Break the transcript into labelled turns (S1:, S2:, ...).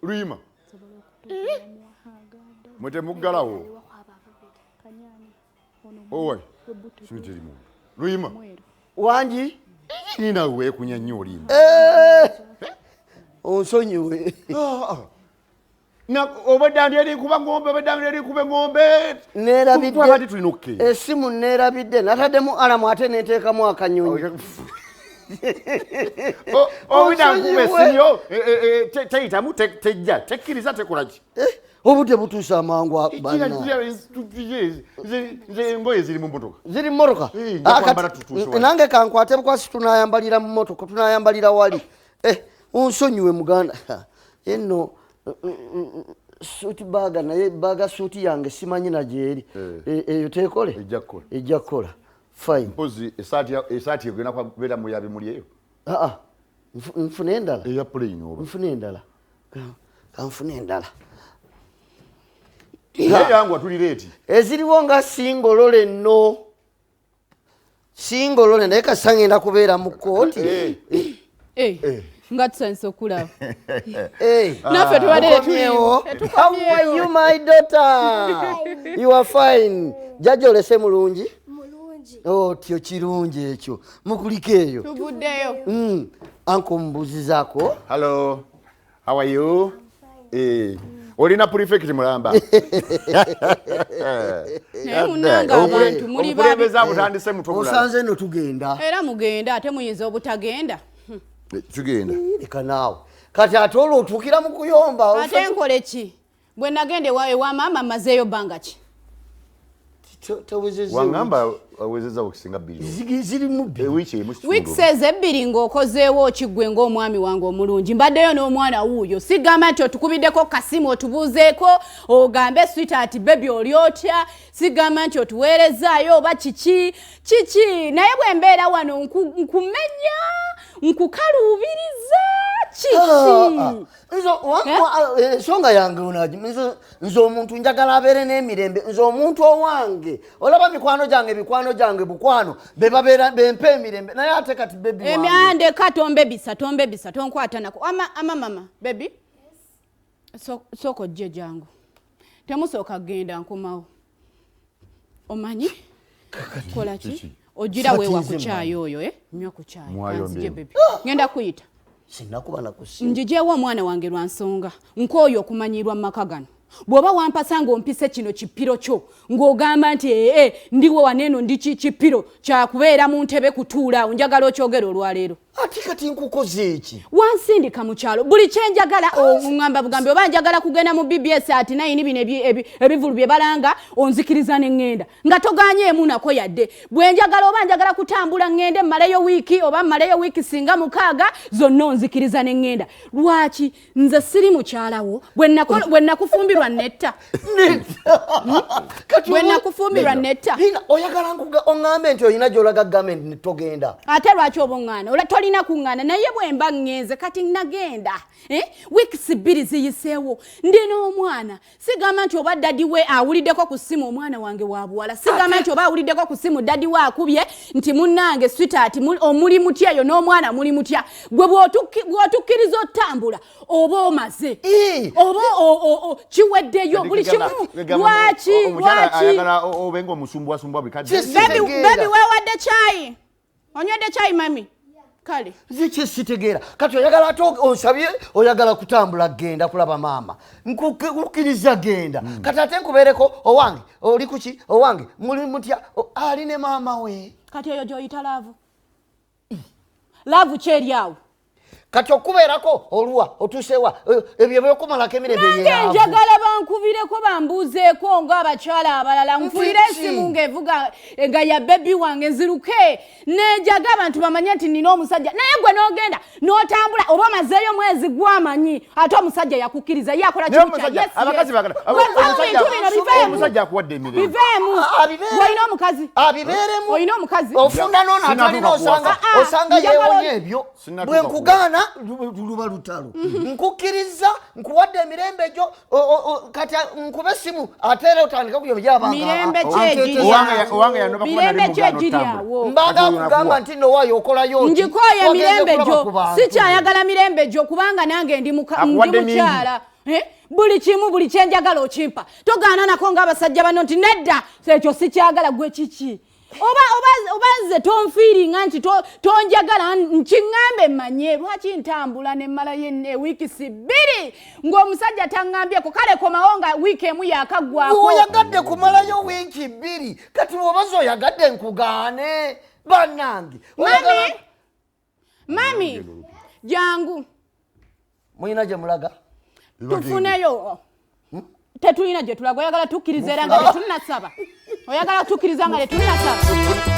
S1: Luyima. Mwete mugalawo. Owe. Sinjirimu. Luyima.
S2: Wanji.
S1: Nina we kunya nnyo Luyima.
S2: Onsonyiwe.
S1: Na obadandiri kuba ngombe obadandiri kuba ngombe.
S2: Nerabidde.
S1: Twabadde tulina okukenya.
S2: Esimu nerabidde nataddemu alamu ate neteekamu akanyonyi.
S1: Obudde sinyo teyitamu tejja tekkiriza tekolaki.
S2: Obudde butuusa amangu banna.
S1: Engoye ziri mu mmotoka.
S2: Ziri mu mmotoka? Nange kankwate bukwasi tunayambalira mu mmotoka tunayambalira wali. Onsonyiwe muganda. Enno suuti baga naye baga suuti yange simanyi na gyeri. Eyo teekole? Ejja kukola. Fine.
S1: Mpozi esaati egenda kubeera mu yabe muli eyo.
S2: Nfune endala.
S1: Eya plane oba.
S2: Nfune endala. Kanfune endala.
S1: Yangu atulireeti.
S2: Eziriwo nga singolole nno. Singolole naye kasangenda kubeera mu kkooti.
S3: Nga tusanise okulaba.
S2: Naffe tuwadde tuliwo. How are you my daughter? You are fine. Jjajja olese mulungi? Oh, tyo kirungi ekyo. Mukuliko eyo.
S3: Tuvuddeyo.
S2: Anko mbuzizaako.
S1: Hello. How are you? Olina prefect mulamba.
S3: Munanga abantu muli babi.
S1: Okulembeza butandise mutobula.
S2: Osanze no tugenda.
S3: Era mugenda ate muyinza obutagenda.
S1: Tugenda.
S2: Leka naawe. Kati ate olwo otuukira mu kuyomba.
S3: Ate nkole ki? Bwe nagende wa maama mazeeyo bbanga ki?
S1: Wangamba awezeza okusinga billion.
S2: Ziri mu
S3: weeks ebbiri ng'okozeewo okiggwe ng'omwami wange omulungi. Mbaddeyo n'omwana wuuyo. Sigamba nti otukubiddeko kasimu otubuuzeeko ogambe sweetheart baby oli otya. Sigamba nti otuweerezaayo oba kiki. Naye bwe mbeera wano nkumenya nkukaluubiriza kiki.
S2: Ensonga yange onaagi nze omuntu njagala abeere n'emirembe nze omuntu owange olaba mikwano gyange bukwano be babeera bempa emirembe naye ate kati bebi wange
S3: emyandeka tombe bisa tonkwata nako mama bebi soko jje jangu temusooka genda nkomawo omanyi kola ki ogira weewa ku caayi oyo nywa ku caayi nzije bebi ngenda kuyita
S2: sinakuba nakusiima
S3: njijeewo omwana wange lwa nsonga nkooyo okumanyirwa mu maka gano bw'oba wampasa ng'ompise kino kipiro kyo ng'ogamba nti ndiwo waneeno ndi kipiro kyakubeera mu ntebe kutuula njagala okyogera olwaleero
S2: ati kati nkukoze eki
S3: wansindika mu kyalo buli kye njagala oŋŋamba bugambi oba njagala kugenda mu BBS ati 9 bino ebivulu bye balanga onzikiriza ne ŋŋenda nga togaanyeemu nako yadde bwe njagala oba njagala kutambula ŋŋende mmaleyo wiiki oba mmaleyo wiiki singa 6 zonna onzikiriza ne ŋŋenda lwaki nze siri mukyalawo bwe nakufumbirwa netta bwe nakufumbirwa netta
S2: oyagala oŋŋambe nti olina gy'olaga gavumenti togenda
S3: ate lwaki oba oŋŋaana tolina kuŋŋaana naye bwe mba ŋŋenze kati nagenda wiikisi 2 ziyiseewo ndi n'omwana sigamba nti oba dadi we awuliddeko ku ssimu omwana wange wa buwala sigamba nti oba awuliddeko ku ssimu dadi we akubye nti munnange sweetheart omuli mutya eyo n'omwana muli mutya gwe bw'otukkiriza otambula oba omaze oba kiweddeyo buli kimu lwaki
S1: ayagala obenga omusumbwasumbwa bikadde
S3: bebi weewadde kyayi onywedde kyayi mami kale
S2: ziki sitegeera kati oyagala ate onsabye oyagala kutambula genda kulaba maama nkukkiriza genda kati ate nkubeereko owange oli kuki owange muli mutya ali ne maama we
S3: kati eyo gy'oyita laavu kyeri awo
S2: kati okubeerako oluwa otuusewa ebyo byokumalako emirembe
S3: nange njagala bankubireko bambuuzeeko ng'abakyala abalala nfuire esimu ng'evuga nga ya bebi wange nziruke nenjaga abantu bamanye nti nina omusajja naye gwe n'ogenda n'otambula oba omazeeyo mwezi gwamanyi ate omusajja yakukkiriza ye akola
S1: abakazi bagala omusajja akuwadde emirembe
S3: biveemu olina omukazi
S2: abibeeremu
S3: olina omukazi
S2: ofunda n'ono atalina osanga yeewonye ebyo bwe nkugaana lwonna luba lutalo nkukiriza nkuwadde emirembe gyo kati nkube simu ate era otandika kuyobya
S1: owange yanoba
S3: mirembe kyegiryawo
S2: mbaga kugamba nti nowaayo okolayo
S3: njikoye mirembe gyo sikyayagala mirembe gyo kubanga nange ndi mukyala buli kimu buli kyenjagala okimpa togaana nako ng'abasajja bano nti nedda ekyo sikyagala gwe kiki oba nze tonfiiringa nti tonjagala nkiŋŋambe mmanye lwaki ntambula nemmalayo ewiiki 2 ng'omusajja taŋŋambyeko kale komawo nga wiiki emu yaakaggwako
S2: oyagadde kumalayo wiiki 2 kati obazi oyagadde nkugaane bannange
S3: mami jangu
S2: muyina gye mulaga
S3: tufuneyo tetulina gye tulaga oyagala tukkiriza era nga tetunnasaba oyagala tukkiriza nga tetunnasaba